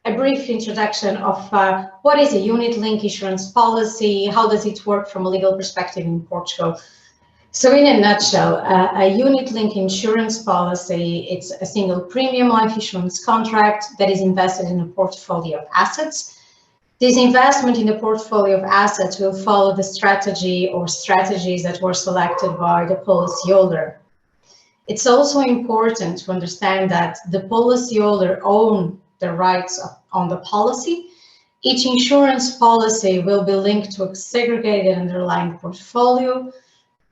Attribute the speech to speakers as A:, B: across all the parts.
A: a brief introduction of what is a unit-linked insurance policy, how does it work from a legal perspective in Portugal. So in a nutshell, a unit-linked insurance policy, it's a single premium life insurance contract that is invested in a portfolio of assets. This investment in the portfolio of assets will follow the strategy or strategies that were selected by the policyholder. It's also important to understand that the policyholder owns the rights on the policy. Each insurance policy will be linked to a segregated underlying portfolio.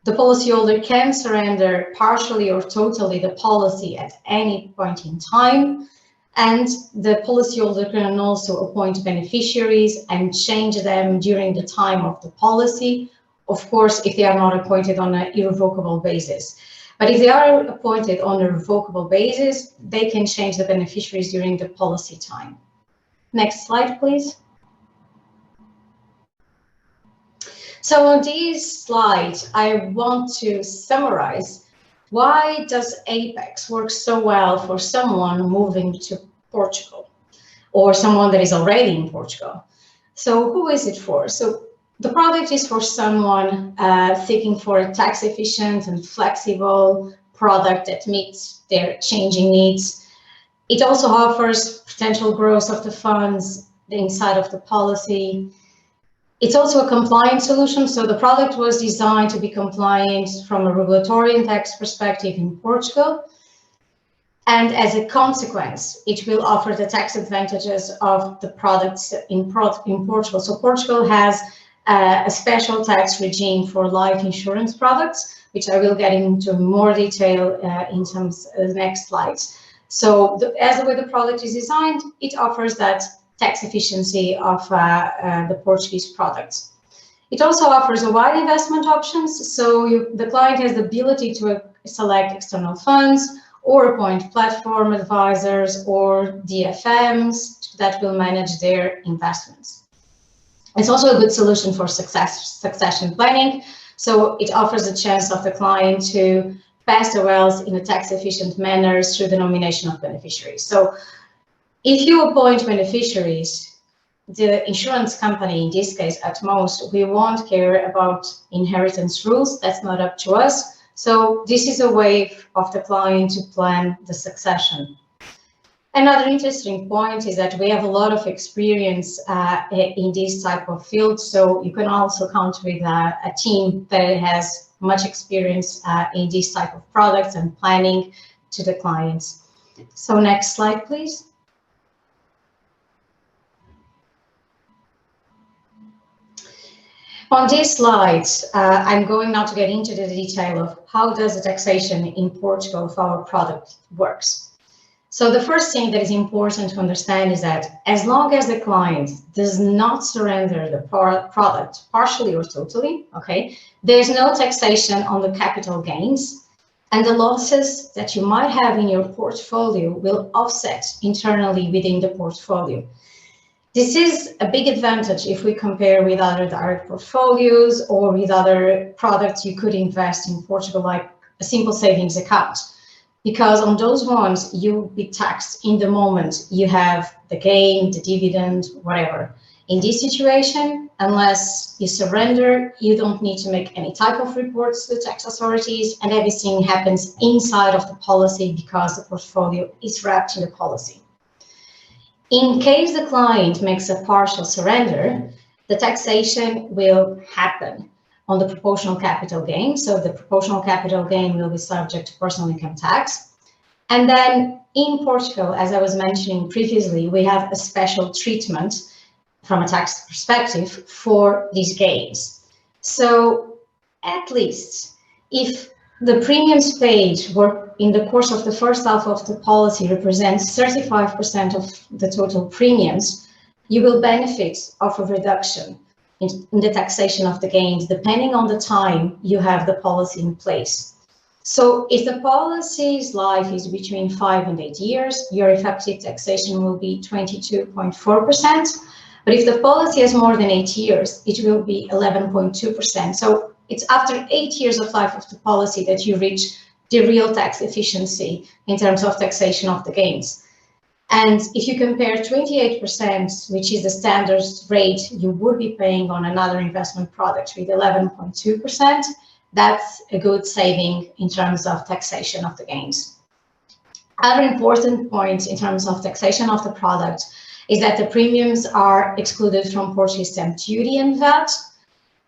A: The policyholder can surrender partially or totally the policy at any point in time. And the policyholder can also appoint beneficiaries and change them during the time of the policy, of course, if they are not appointed on an irrevocable basis. But if they are appointed on a revocable basis, they can change the beneficiaries during the policy time. Next slide, please. So on this slide, I want to summarize why does Apex work so well for someone moving to Portugal or someone that is already in Portugal? So who is it for? So the product is for someone seeking for a tax efficient and flexible product that meets their changing needs. It also offers potential growth of the funds inside of the policy. It's also a compliant solution. So the product was designed to be compliant from a regulatory and tax perspective in Portugal. And as a consequence, it will offer the tax advantages of the products in Portugal. So Portugal has a special tax regime for life insurance products, which I will get into more detail in some next slides. So as the way the product is designed, it offers that tax efficiency of the Portuguese products. It also offers a wide investment options. So the client has the ability to select external funds or appoint platform advisors or DFMs that will manage their investments. It's also a good solution for succession planning. So it offers a chance of the client to pass the wealth in a tax efficient manner through the nomination of beneficiaries. So if you appoint beneficiaries, the insurance company, in this case, at most, we won't care about inheritance rules. That's not up to us. So this is a way of the client to plan the succession. Another interesting point is that we have a lot of experience in this type of field. So you can also count with a team that has much experience in this type of products and planning to the clients. So next slide, please. On this slide, I'm going now to get into the detail of how does the taxation in Portugal of our product works. So the first thing that is important to understand is that as long as the client does not surrender the product partially or totally, okay, there's no taxation on the capital gains, and the losses that you might have in your portfolio will offset internally within the portfolio. This is a big advantage if we compare with other direct portfolios or with other products you could invest in Portugal, like a simple savings account. Because on those ones, you'll be taxed in the moment you have the gain, the dividend, whatever. In this situation, unless you surrender, you don't need to make any type of reports to the tax authorities, and everything happens inside of the policy because the portfolio is wrapped in the policy. In case the client makes a partial surrender, the taxation will happen on the proportional capital gain. So the proportional capital gain will be subject to personal income tax. And then in Portugal, as I was mentioning previously, we have a special treatment from a tax perspective for these gains. So at least if the premiums paid were in the course of the first half of the policy represents 35% of the total premiums, you will benefit of a reduction in the taxation of the gains, depending on the time you have the policy in place. So if the policy's life is between 5 and 8 years, your effective taxation will be 22.4%. But if the policy has more than 8 years, it will be 11.2%. So it's after 8 years of life of the policy that you reach the real tax efficiency in terms of taxation of the gains. And if you compare 28%, which is the standard rate you would be paying on another investment product, with 11.2%, that's a good saving in terms of taxation of the gains. Other important point in terms of taxation of the product is that the premiums are excluded from Portuguese stamp duty and VAT.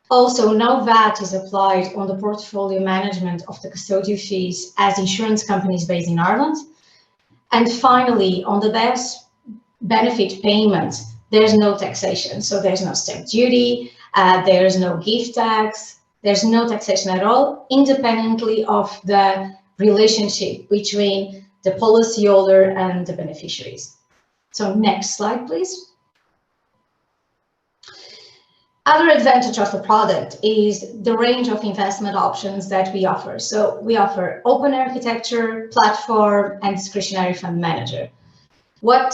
A: Also, no VAT is applied on the portfolio management of the custodial fees as insurance companies based in Ireland. And finally, on the death benefit payment, there's no taxation. So there's no stamp duty, there's no gift tax, there's no taxation at all, independently of the relationship between the policyholder and the beneficiaries. So next slide, please. Other advantage of the product is the range of investment options that we offer. So we offer open architecture, platform, and discretionary fund manager. What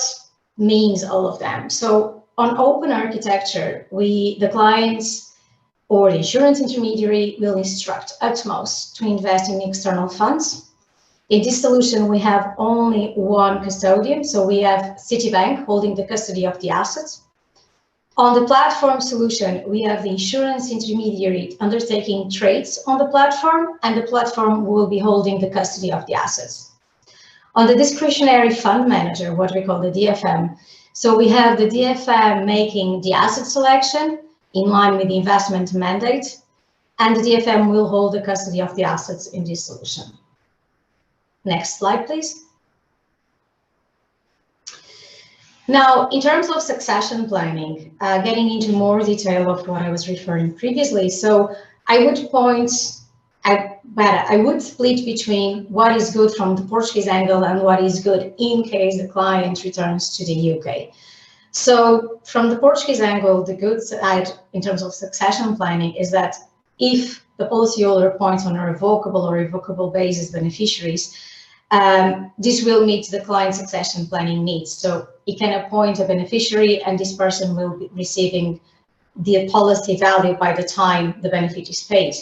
A: means all of them? So on open architecture, the clients or the insurance intermediary will instruct utmost to invest in external funds. In this solution, we have only one custodian. So we have Citibank holding the custody of the assets. On the platform solution, we have the insurance intermediary undertaking trades on the platform, and the platform will be holding the custody of the assets. On the discretionary fund manager, what we call the DFM, so we have the DFM making the asset selection in line with the investment mandate, and the DFM will hold the custody of the assets in this solution. Next slide, please. Now, in terms of succession planning, getting into more detail of what I was referring previously, so I would split between what is good from the Portuguese angle and what is good in case the client returns to the UK. So from the Portuguese angle, the good side in terms of succession planning is that if the policyholder appoints on a revocable or irrevocable basis beneficiaries, this will meet the client succession planning needs. So he can appoint a beneficiary, and this person will be receiving the policy value by the time the benefit is paid.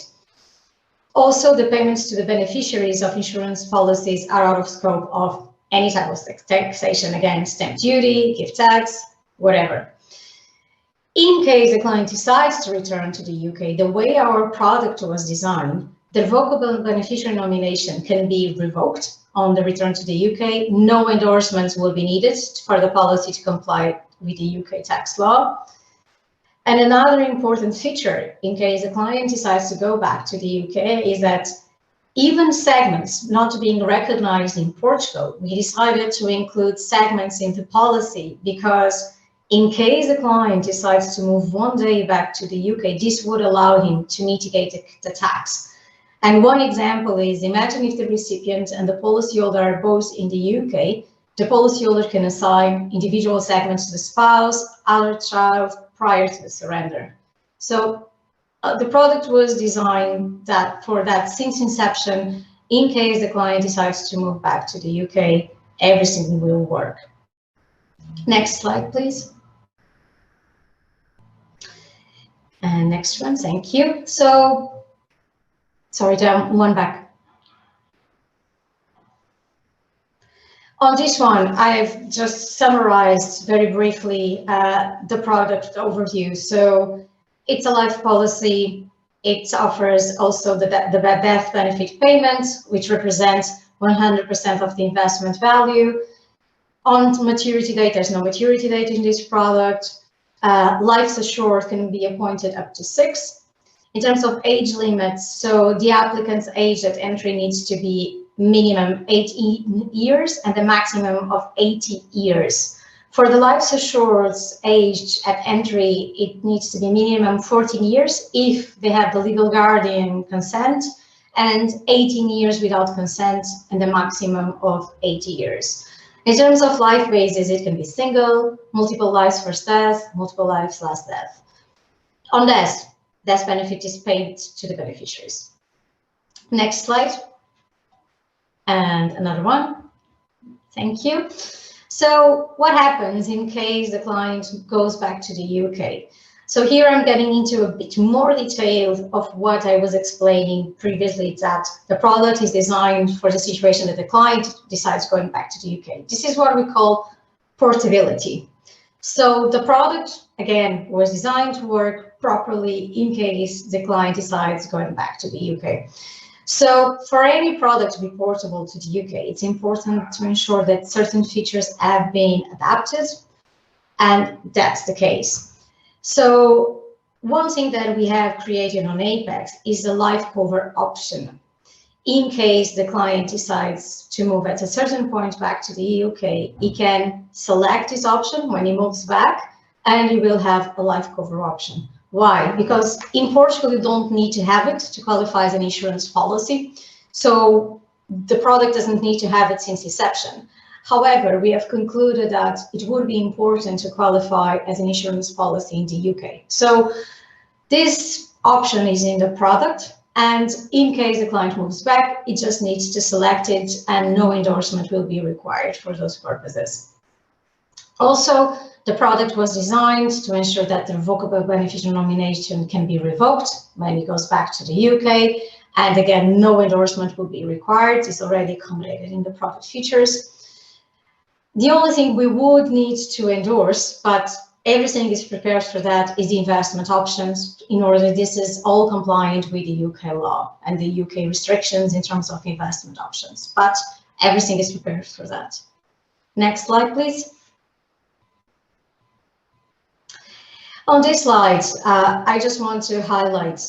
A: Also, the payments to the beneficiaries of insurance policies are out of scope of any type of taxation, again, stamp duty, gift tax, whatever. In case the client decides to return to the UK, the way our product was designed, the revocable beneficiary nomination can be revoked on the return to the UK. No endorsements will be needed for the policy to comply with the UK tax law. And another important feature, in case the client decides to go back to the UK, is that even segments not being recognized in Portugal, we decided to include segments in the policy because in case the client decides to move one day back to the UK, this would allow him to mitigate the tax. And one example is, imagine if the recipient and the policyholder are both in the UK, the policyholder can assign individual segments to the spouse, other child, prior to the surrender. So the product was designed for that since inception. In case the client decides to move back to the UK, everything will work. Next slide, please. And next one, thank you. So, sorry, one back. On this one, I've just summarized very briefly the product overview. So it's a life policy. It offers also the death benefit payment, which represents 100% of the investment value. On maturity date, there's no maturity date in this product. Life assured can be appointed up to 6. In terms of age limits, so the applicant's age at entry needs to be minimum 8 years and the maximum of 80 years. For the life assured age at entry, it needs to be minimum 14 years if they have the legal guardian consent, and 18 years without consent, and the maximum of 80 years. In terms of life basis, it can be single, multiple lives first death, multiple lives last death. On death benefit is paid to the beneficiaries. Next slide. And another one. Thank you. So what happens in case the client goes back to the UK? So here I'm getting into a bit more detail of what I was explaining previously, that the product is designed for the situation that the client decides going back to the UK. This is what we call Portability. So the product, again, was designed to work properly in case the client decides going back to the UK. So for any product to be portable to the UK, it's important to ensure that certain features have been adapted, and that's the case. So one thing that we have created on Apex is a life cover option. In case the client decides to move at a certain point back to the UK, he can select this option when he moves back, and he will have a life cover option. Why? Because in Portugal, you don't need to have it to qualify as an insurance policy. So the product doesn't need to have it since inception. However, we have concluded that it would be important to qualify as an insurance policy in the UK. So this option is in the product. And in case the client moves back, it just needs to select it, and no endorsement will be required for those purposes. Also, the product was designed to ensure that the revocable beneficiary nomination can be revoked when it goes back to the UK. And again, no endorsement will be required. It's already accommodated in the product features. The only thing we would need to endorse, but everything is prepared for that, is the investment options, in order this is all compliant with the UK law and the UK restrictions in terms of investment options. But everything is prepared for that. Next slide, please. On this slide, I just want to highlight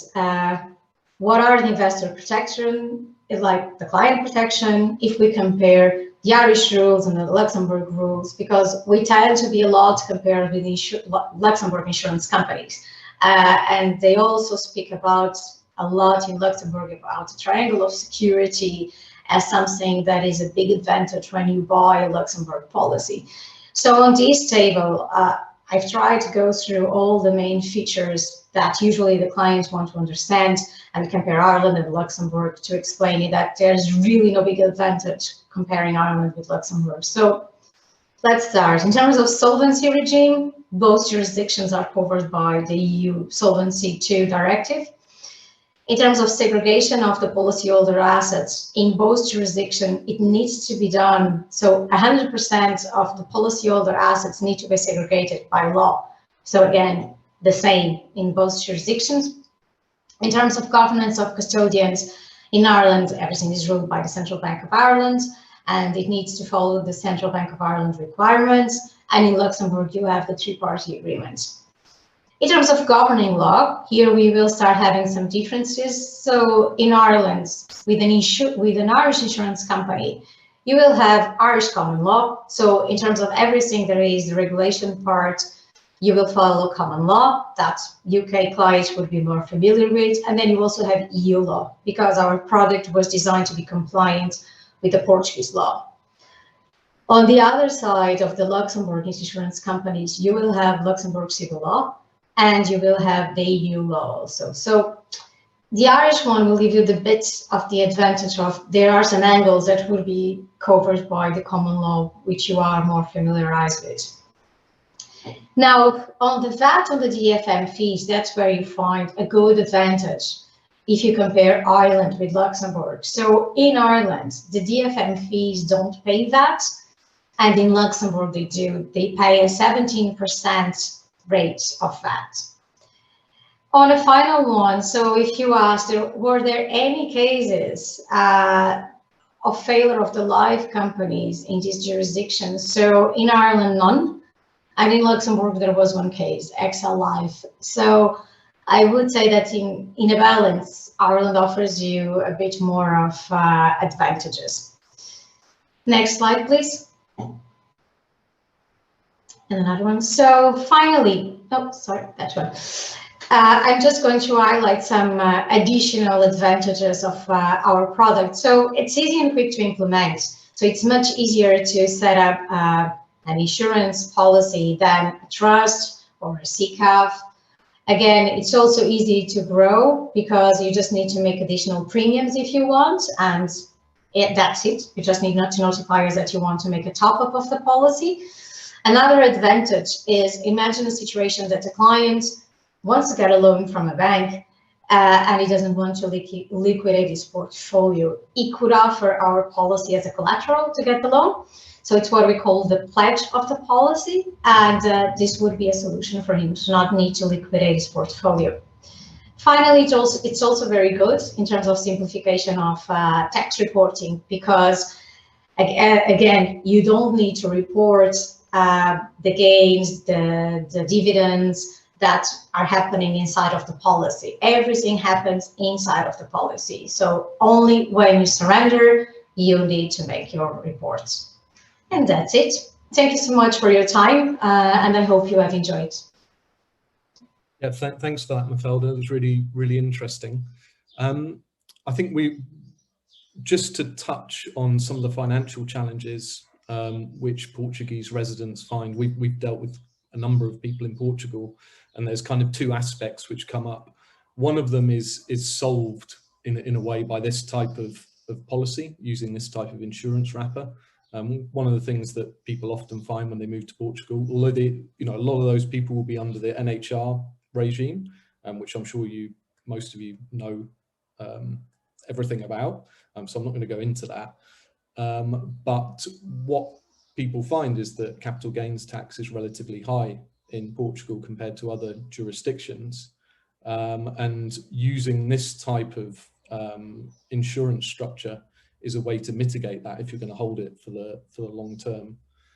A: what are the investor protection, like the client protection, if we compare the Irish rules and the Luxembourg rules, because we tend to be a lot compared with the Luxembourg insurance companies. And they also speak about a lot in Luxembourg about the triangle of security as something that is a big advantage when you buy a Luxembourg policy. So on this table, I've tried to go through all the main features that usually the clients want to understand and compare Ireland and Luxembourg to explain that there's really no big advantage comparing Ireland with Luxembourg. So let's start. In terms of solvency regime, both jurisdictions are covered by the EU Solvency II directive. In terms of segregation of the policyholder assets in both jurisdictions, it needs to be done. So 100% of the policyholder assets need to be segregated by law. So again, the same in both jurisdictions. In terms of governance of custodians, in Ireland, everything is ruled by the Central Bank of Ireland, and it needs to follow the Central Bank of Ireland requirements. And in Luxembourg, you have the three-party agreement. In terms of governing law, here we will start having some differences. So in Ireland, with an Irish insurance company, you will have Irish common law. So in terms of everything there is the regulation part, you will follow common law that UK clients would be more familiar with. And then you also have EU law, because our product was designed to be compliant with the Portuguese law. On the other side of the Luxembourg insurance companies, you will have Luxembourg civil law, and you will have the EU law also. So the Irish one will give you the bits of the advantage of there are some angles that will be covered by the common law, which you are more familiarized with. Now, on the VAT on the DFM fees, that's where you find a good advantage if you compare Ireland with Luxembourg. So in Ireland, the DFM fees don't pay VAT, and in Luxembourg they do. They pay a 17% rate of VAT. On a final one, so if you asked, were there any cases of failure of the life companies in these jurisdictions? So in Ireland, none. And in Luxembourg, there was one case, XL Life. So I would say that in a balance, Ireland offers you a bit more of advantages. Next slide, please. And another one. So finally, oh, sorry, that one. I'm just going to highlight some additional advantages of our product. So it's easy and quick to implement. So it's much easier to set up an insurance policy than a trust or a CCAF. Again, it's also easy to grow because you just need to make additional premiums if you want, and that's it. You just need not to notify us that you want to make a top-up of the policy. Another advantage is, imagine a situation that a client wants to get a loan from a bank, and he doesn't want to liquidate his portfolio, he could offer our policy as a collateral to get the loan. So it's what we call the pledge of the policy, and this would be a solution for him to not need to liquidate his portfolio. Finally, it's also very good in terms of simplification of tax reporting, because again, you don't need to report the gains, the dividends that are happening inside of the policy. Everything happens inside of the policy. So only when you surrender, you need to make your reports. And that's it. Thank you so much for your time, and I hope you have enjoyed.
B: Yeah, thanks for that, Mafalda. It was really, really interesting. I think just to touch on some of the financial challenges which Portuguese residents find. We've dealt with a number of people in Portugal, and there's kind of two aspects which come up. One of them is solved in a way by this type of policy, using this type of insurance wrapper. One of the things that people often find when they move to Portugal, although a lot of those people will be under the NHR regime, which I'm sure most of you know everything about, so I'm not going to go into that. But what people find is that capital gains tax is relatively high in Portugal compared to other jurisdictions, and using this type of insurance structure is a way to mitigate that if you're going to hold it for the long term.